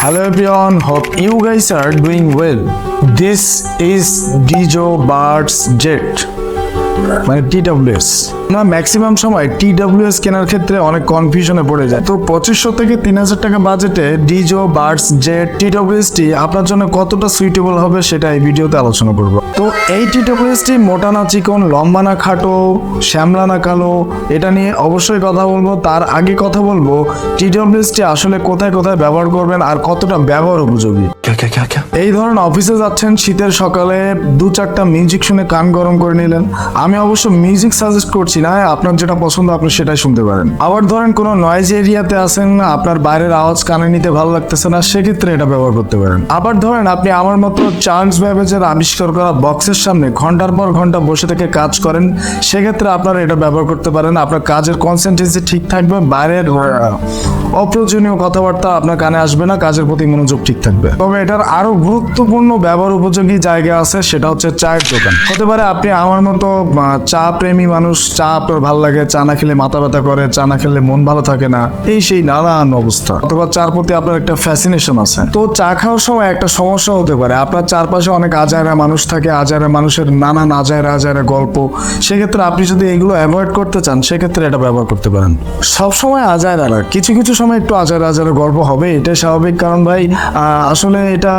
Hello everyone, hope you guys are doing well. This is Dizo Buds Jet মানে TWS। না maximum সময় TWS কেনার ক্ষেত্রে অনেক কনফিউশনে পড়ে যায়। তো 2500 থেকে 3000 টাকা বাজেটে Dizo Buds Jet TWS টি আপনার জন্য কতটা সুইটেবল হবে সেটা এই ভিডিওতে আলোচনা করব। তো এই TWS টি মোটা না চিকন, লম্বা না খাটো, শ্যামলা না কালো, এটা নিয়ে অবশ্যই কথা বলবো। তার আগে কথা বলবো TWS টি আসলে কোথায় কোথায় ব্যবহার করবেন আর কতটা ব্যবহার উপযোগী। এই ধরনের অফিসে যাচ্ছেন শীতের সকালে, 2-4টা মিউজিক শুনে কান গরম করে নিলেন। আমি অবশ্য মিউজিক সাজেস্ট করছি না, আপনার যেটা পছন্দ আপনি সেটাই শুনতে পারেন। আবার ধরেন কোনো নয়েজ এরিয়াতে আছেন, আপনার বাইরের আওয়াজ কানে নিতে ভালো লাগতেছে না, সেক্ষেত্রে এটা ব্যবহার করতে পারেন। আবার ধরেন আপনি আমার মতো চার্লস ব্যাবেজের আবিষ্কার করা বক্সের সামনে ঘন্টার পর ঘন্টা বসে থেকে কাজ করেন, সেক্ষেত্রে আপনারা এটা ব্যবহার করতে পারেন। আপনার কাজের কনসেন্ট্রেসি ঠিক থাকবে, বাইরের অপ্রয়োজনীয় কথাবার্তা আপনার কানে আসবে না, কাজের প্রতি মনোযোগ ঠিক থাকবে। তবে এটার আরো গুরুত্বপূর্ণ ব্যবহার উপযোগী জায়গা আছে, সেটা হচ্ছে চায়ের দোকান। হতে পারে আপনি আমার মতো চা প্রেমী মানুষ, চা আপনার ভালো লাগে, চা না খেলে মাথা ব্যথা করে, চা না খেলে মন ভালো থাকে না, এই সেই নানান অবস্থা। অথবা চার প্রতি আপনার একটা ফ্যাসিনেশন আছে। তো চা খাওয়ার সময় একটা সমস্যা হতে পারে, আপনার চারপাশে অনেক আজায়রা মানুষ থাকে, আজায়রা মানুষের নানান আজায়রা গল্প। সেক্ষেত্রে আপনি যদি এগুলো অ্যাভয়েড করতে চান, সেক্ষেত্রে এটা ব্যবহার করতে পারেন। সবসময় আজায়রা না, কিছু কিছু সময় একটু আজায়রা গল্প হবে, এটা স্বাভাবিক। কারণ ভাই আসলে এটা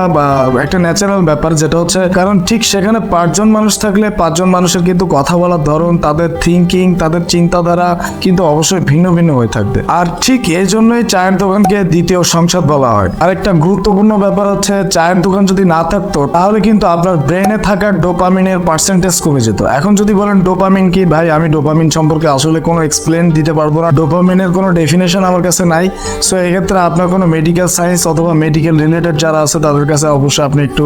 একটা ন্যাচারাল ব্যাপার, যেটা হচ্ছে কারণ ঠিক সেখানে 5 জন মানুষ থাকলে 5 জন মানুষের কিন্তু কথা বলার ধরন, তাদের থিঙ্কিং, তাদের চিন্তাধারা কিন্তু অবশ্যই ভিন্ন ভিন্ন হয়ে থাকবে। আর ঠিক এই জন্যই চায়ের দোকানকে দ্বিতীয় সংসার বলা হয়। আর একটা গুরুত্বপূর্ণ ব্যাপার হচ্ছে, চায়ের দোকান যদি না থাকতো তাহলে কিন্তু আপনার ব্রেনে থাকা ডোপামিনের পার্সেন্টেজ কমে যেত। এখন যদি বলেন ডোপামিন কি, ভাই আমি ডোপামিন সম্পর্কে আসলে কোনো এক্সপ্লেন দিতে পারবো না, ডোপামিনের কোনো ডেফিনেশন আমার কাছে নাই। সো এক্ষেত্রে আপনার কোনো মেডিকেল সায়েন্স অথবা মেডিকেল রিলেটেড যারা আছে তাদের কাছে অবশ্যই আপনি একটু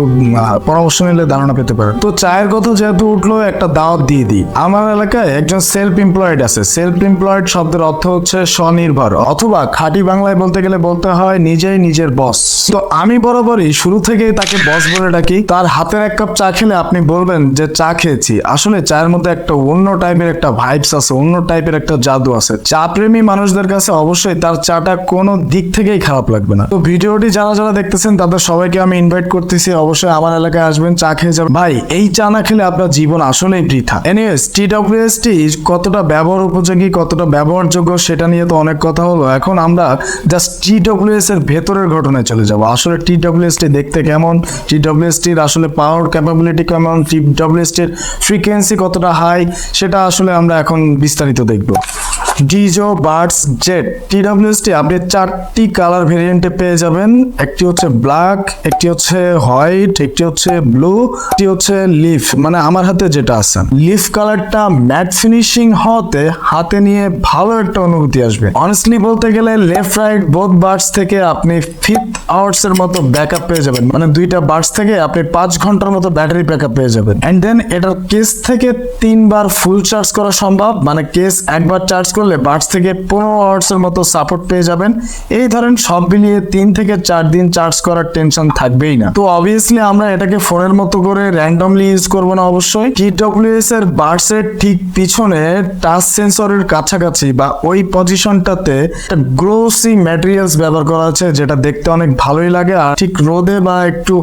পরামর্শ নিলে ধারণা পেতে পারেন। তো চায়ের কথা যেহেতু উঠলো, একটা দাওয়াত দিয়ে দিই। আমার এলাকায় একজন সেলফ এমপ্লয়েড আছে। সেলফ এমপ্লয়েড শব্দের অর্থ হচ্ছে স্বনির্ভর, অথবা খাঁটি বাংলায় বলতে গেলে বলতে হয় নিজেই নিজের বস। তো আমি বরাবরই শুরু থেকেই তাকে বস বলে ডাকি। তার হাতের এক কাপ চা খেলে আপনি বলবেন যে চা খেয়েছি। আসলে চায়ের মধ্যে একটা অন্য টাইপের একটা ভাইবস আছে, অন্য টাইপের একটা জাদু আছে। চা প্রেমী মানুষদের কাছে অবশ্যই তার চাটা কোনো দিক থেকেই খারাপ লাগবে না। তো ভিডিওটি যারা যারা দেখতেছেন তাদের সবাইকে আমি ইনভাইট করতেছি, অবশ্যই আমার এলাকায় আসবেন, চা খেয়ে যাবেন। ভাই এই চা না খেলে আপনার জীবন আসলেই বৃথা। এনিওয়েজ, TWS টি কতটা ব্যবহার উপযোগী, কতটা ব্যবহারযোগ্য সেটা নিয়ে তো অনেক কথা হলো। এখন আমরা জাস্ট TWS এর ভেতরের ঘটনায় চলে যাব। আসলে TWS টি দেখতে কেমন, TWS টির আসলে পাওয়ার ক্যাপাবিলিটি কেমন, TWS টির ফ্রিকোয়েন্সি কতটা হাই, সেটা আসলে আমরা এখন বিস্তারিত দেখব। Dizo Buds Jet TWS টি আপনি 4টি কালার ভেরিয়েন্টে পেয়ে যাবেন। একটি হচ্ছে ব্ল্যাক, একটি হচ্ছে হোয়াইট, একটি হচ্ছে ব্লু, একটি হচ্ছে লিফ, মানে আমার হাতে যেটা আছে। লিফ কালারটা ম্যাট ফিনিশিং হতে হাতে নিয়ে ভালো একটা অনুভূতি আসবে। অনেস্টলি বলতে গেলে লেফট রাইট বোথ বার্ডস থেকে আপনি 5 আওয়ার্স এর মতো ব্যাকআপ পেয়ে যাবেন, মানে 2টা বার্ডস থেকে আপনি 5 ঘন্টার মতো ব্যাটারি ব্যাকআপ পেয়ে যাবেন। এন্ড দেন এটার কেস থেকে 3 বার ফুল চার্জ করা সম্ভব, মানে কেস একবার চার্জ করলে বার্ডস থেকে 15 আওয়ার্স এর মতো সাপোর্ট পেয়ে যাবেন। এই ধরেন সব মিলিয়ে 3 থেকে 4 দিন চার্জ করার টেনশন থাকবেই না। তো অবভিয়াসলি আমরা এটাকে ফোনের মতো করে র্যান্ডমলি ইউজ করবো না। অবশ্যই TWS এর বার্ডস এর ঠিক পিছনে টাচ সেন্সরের কাছাকাছি বা ওই পজিশনটাতে একটা গ্লোসি ম্যাটেরিয়ালস ব্যবহার করা আছে, যেটা দেখতে অনেক ভালোই লাগে। আর ঠিক রোদে বা একটু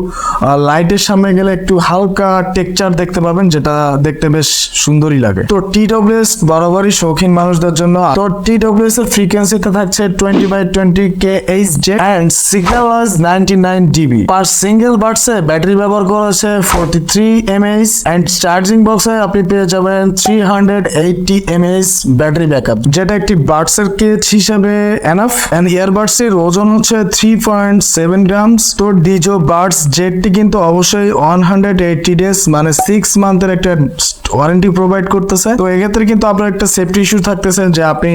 লাইটের সামনে গেলে একটু হালকা টেক্সচার দেখতে পাবেন, যেটা দেখতে বেশ সুন্দরই লাগে। তো TWS বরাবরই শৌখিন মানুষদের জন্য। তো TWS এর ফ্রিকোয়েন্সিতে থাকছে 20/20 kHz and signal was 99 dB per single বার্ডসে। ব্যাটারি ব্যবহার করা আছে 43 mAh এন্ড চার্জিং বক্সে আপনি পেয়ে যাবেন 380 mAh ব্যাটারি ব্যাকআপ, যেটা একটি বার্ডসের কেজ হিসেবে এনাফ। এন্ড ইয়ারবাডস এর ওজন হচ্ছে 3.7 গ্রামস। তো Dizo Buds Jet টি কিন্তু অবশ্যই 180 ডেজ মানে 6 মান্থের একটা ওয়ারেন্টি প্রোভাইড করতেছে। তো এক্ষেত্রে কিন্তু আপনার একটা সেফটি ইস্যু থাকতেছে, যে আপনি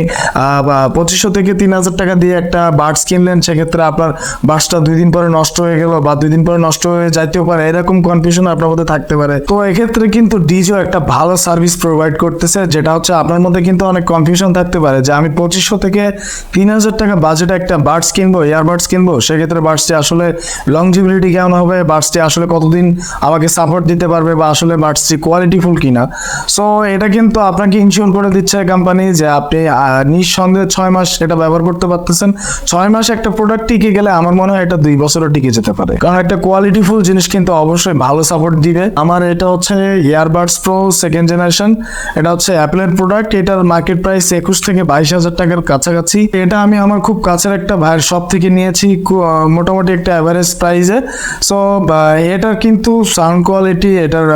2500 থেকে 3000 টাকা দিয়ে একটা বাডস কিনলেন, সেক্ষেত্রে আপনার বাডসটা 2 দিন পরে নষ্ট হয়ে গেল বা 2 দিন পরে নষ্ট হয়ে যাইতেও পারে, এরকম কনফিউশন আপনার মধ্যে থাকতে পারে। তো এক্ষেত্রে কিন্তু Dizo একটা ভালো ভালো সার্ভিস প্রোভাইড করতেছে, যেটা হচ্ছে আপনার মধ্যে কিন্তু অনেক কনফিউশন থাকতে পারে যে আমি 2500 থেকে 3000 টাকা বাজেটে একটা বাডস কিনবো, ইয়ারবাডস কিনবো, সেক্ষেত্রে বাডসটি আসলে লংজিবিলিটি কেমন হবে, বাডসটি আসলে কতদিন আমাকে সাপোর্ট দিতে পারবে, বা আসলে বাডসটি কোয়ালিটিফুল কিনা। সো এটা কিন্তু আপনাকে ইনশিওর করে দিচ্ছে কোম্পানি যে আপনি নিঃসন্দেহে 6 মাস এটা ব্যবহার করতে পারতেছেন। 6 মাস একটা প্রোডাক্ট টিকে গেলে আমার মনে হয় এটা 2 বছরও টিকে যেতে পারে, কারণ একটা কোয়ালিটিফুল জিনিস কিন্তু অবশ্যই ভালো সাপোর্ট দিবে। আমার এটা হচ্ছে ইয়ারবাডস প্রো সেকেন্ড জেনারেশন, এটা হচ্ছে অ্যাপেলের প্রোডাক্ট। এটার মার্কেট প্রাইস 21 থেকে 22,000 টাকার কাছাকাছি। এটা আমি আমার খুব কাছের একটা ভাইয়ের শপ থেকে নিয়েছি মোটামুটি একটা অ্যাভারেজ প্রাইসে। সো এটার কিন্তু সাউন্ড কোয়ালিটি, এটার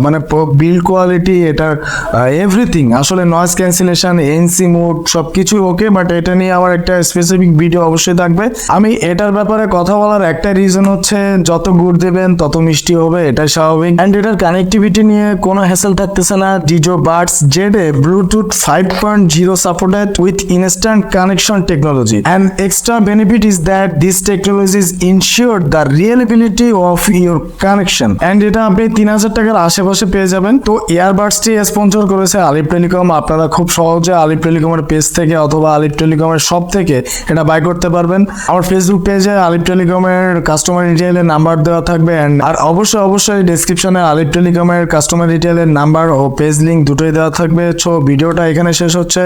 মানে বিল্ড কোয়ালিটি, এটার এভরিথিং, আসলে নয়েজ ক্যান্সেলেশন, এনসি মোড সব কিছু ওকে। বাট এটা নিয়ে আমার একটা স্পেসিফিক ভিডিও অবশ্যই থাকবে। আমি এটার ব্যাপারে কথা বলার একটা রিজন হচ্ছে যত গুড় দেবেন তত মিষ্টি হবে, এটাই স্বাভাবিক। অ্যান্ড এটার কানেক্টিভিটি নিয়ে কোনো হ্যাসেল থাকতেছে না। ডিজো বাডস জেড এ Bluetooth 5.0 supported with instant connection technology, and extra benefit is that this technology is ensure the reliability of your connection. And এটা আপনি 3000 টাকার আশেপাশে পেয়ে যাবেন। তো ইয়ারবাডসটি স্পন্সর করেছে আলিপ টেলিকম। আপনারা খুব সহজে আলিপ টেলিকমের পেজ থেকে অথবা আলিপ টেলিকমের শপ থেকে এটা বাই করতে পারবেন। আমার ফেসবুক পেজে আলিপ টেলিকমের কাস্টমার ডিটেইলের নাম্বার দেওয়া থাকবে, আর অবশ্যই ডেসক্রিপশনে আলিপ টেলিকমের কাস্টমার ডিটেইলের নাম্বার ও পেজ লিঙ্ক দুটোই দেওয়া থাকবে। সো ভিডিওটা এখানে শেষ হচ্ছে।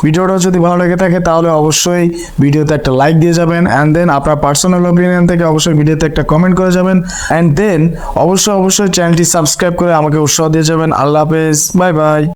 ভিডিওটা যদি ভালো লেগে থাকে তাহলে অবশ্যই ভিডিওতে একটা লাইক দিয়ে যাবেন, অ্যান্ড দেন আপনার পার্সোনাল অপিনিয়ন থেকে অবশ্যই ভিডিওতে একটা কমেন্ট করে যাবেন, অ্যান্ড দেন অবশ্যই চ্যানেলটি সাবস্ক্রাইব করে আমাকে উৎসাহ দিয়ে যাবেন। আল্লাহ হাফেজ, বাই বাই।